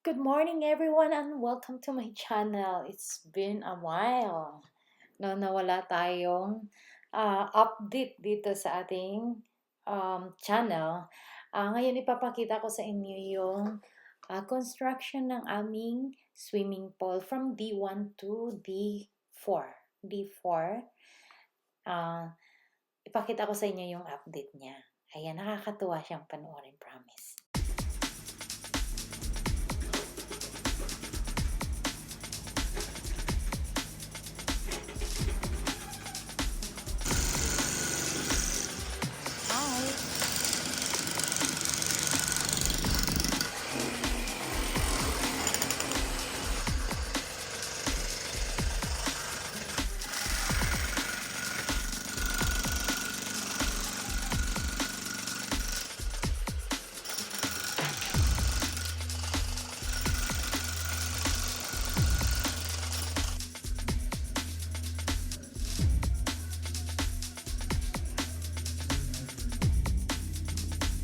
Good morning everyone and welcome to my channel. It's been a while na nawala tayong update dito sa ating channel. Ngayon ipapakita ko sa inyo yung construction ng aming swimming pool from D1 to D4. D4. Ipakita ko sa inyo yung update niya. Ayan, nakakatuwa siyang panoorin, promise.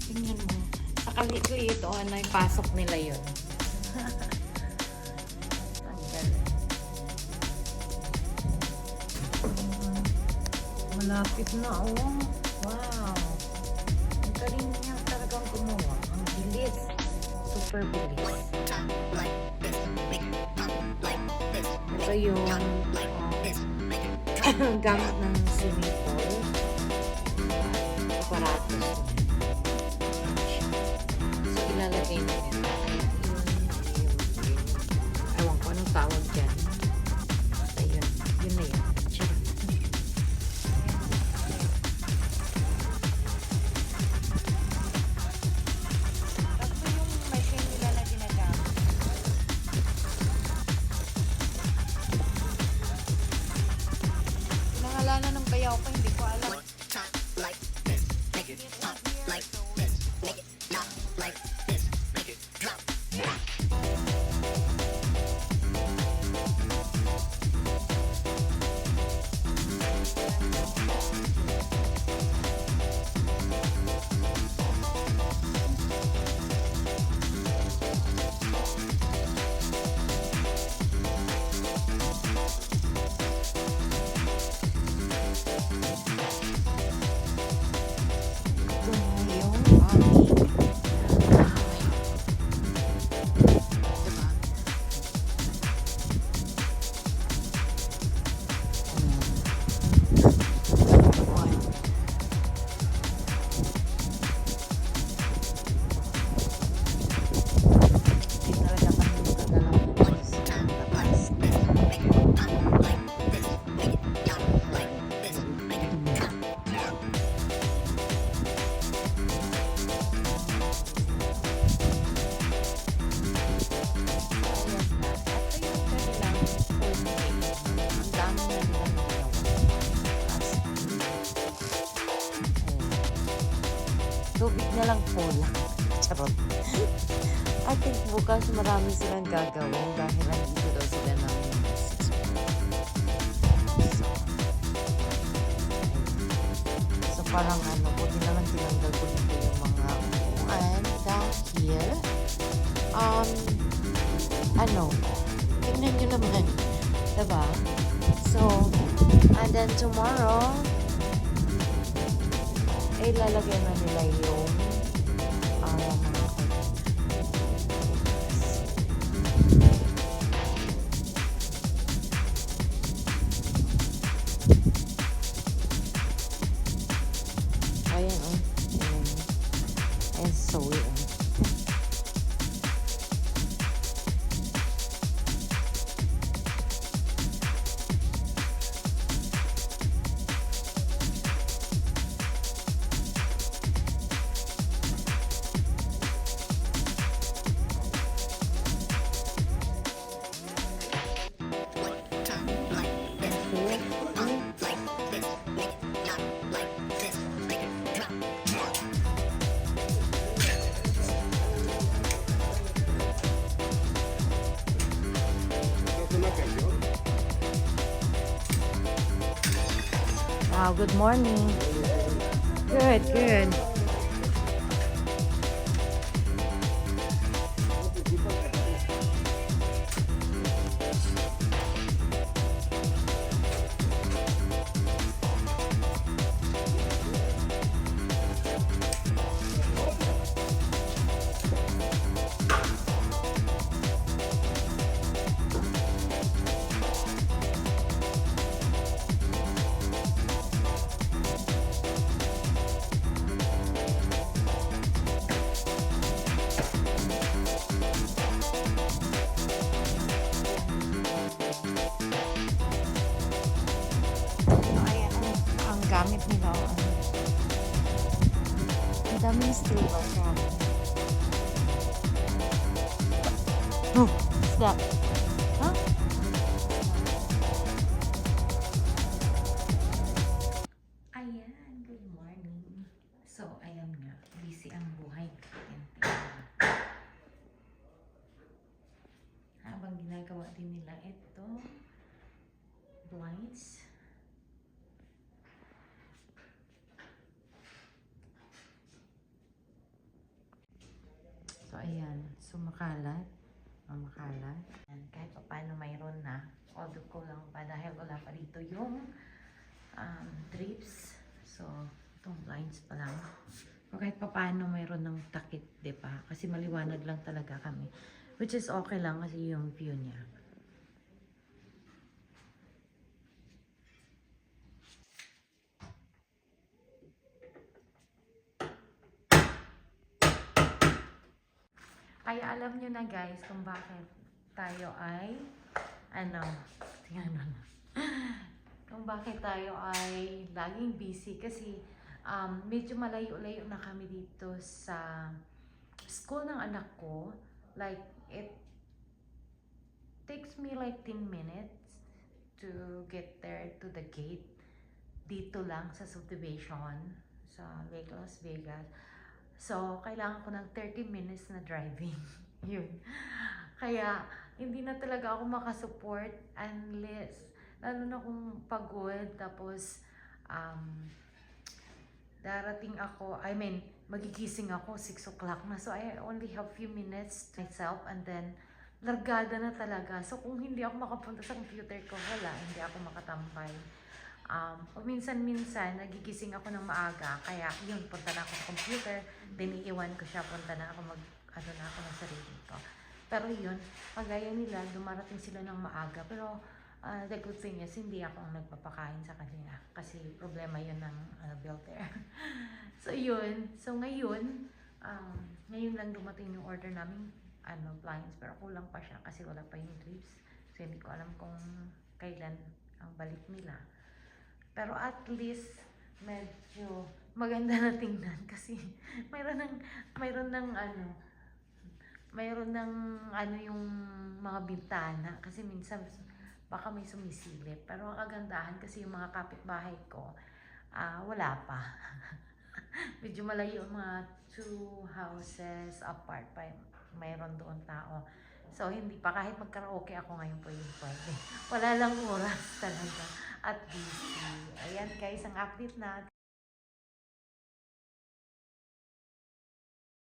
Tingnan mo. Sa kalit-liit o ano, pasok nila yun. Ang galing. Malapit na, oh. Wow. Ang galing niya talagang gumawa. Ang bilis. Super bilis. Ito yung gamit ng swimming pool. Aparatos. So, ilalagay na yun. Ewan ko anong tawag dyan. Basta yun. Yun na yun. Charot. Tapos yung machine nila na ginagamit. Pinangalanan ng bayaw ko, hindi ko alam. Tubig na lang po lang. Charot. I think bukas marami silang gagawin dahil nandito daw sila ng 6 So parang buti naman tinanggal ko dito yung mga upuan down here. Tingnan nyo naman. Diba? So, and then tomorrow, ilalagay na nila yung mga ayan ayan so weird. Wow, good morning. Good, good. gamit nila. Ang daming stable, grabe. Oh, what's that? Huh? Ayan, good morning. So, ayan nga, busy ang buhay natin. Habang ginagawa din nila ito, blinds. So, ayan. So, makalat. Makalat. Ayan, kahit pa paano mayroon na. Although ko lang pa dahil wala pa dito yung drapes. So, itong blinds pa lang. So, kahit pa paano mayroon ng takip, diba? Kasi maliwanag lang talaga kami. Which is okay lang kasi yung view niya. Kaya alam nyo na guys kung bakit tayo ay tingnan mo na. Kung bakit tayo ay laging busy kasi medyo malayo-layo na kami dito sa school ng anak ko. Like it takes me like 10 minutes to get there to the gate. Dito lang sa subdivision sa Lake Las Vegas. So, kailangan ko ng 30 minutes na driving. Yun. Kaya, hindi na talaga ako makasupport unless, lalo na kung pagod, tapos, darating ako, magigising ako 6 o'clock na. So, I only have few minutes to myself and then, largada na talaga. So, kung hindi ako makapunta sa computer ko, wala, hindi ako makatambay. Minsan-minsan, nagigising ako ng maaga, kaya yun, punta na ako sa computer, then iiwan ko siya, punta na ako na ako ng sarili ko. Pero yun, pagaya nila, dumarating sila ng maaga, pero the good thing is, hindi ako ang nagpapakain sa kanila, kasi problema yun ng builder. So yun, so ngayon lang dumating yung order namin, blinds, pero kulang pa siya, kasi wala pa yung drapes, so hindi ko alam kung kailan ang balik nila. Pero at least medyo maganda na tingnan kasi mayroon ng yung mga bintana kasi minsan baka may sumisilip. Pero ang kagandahan kasi yung mga kapitbahay ko wala pa. Medyo malayo mga 2 houses apart pa mayroon doon tao. So, hindi pa. Kahit mag-karaoke ako ngayon pwede. Wala lang oras talaga. At busy. Ayan guys, ang update na.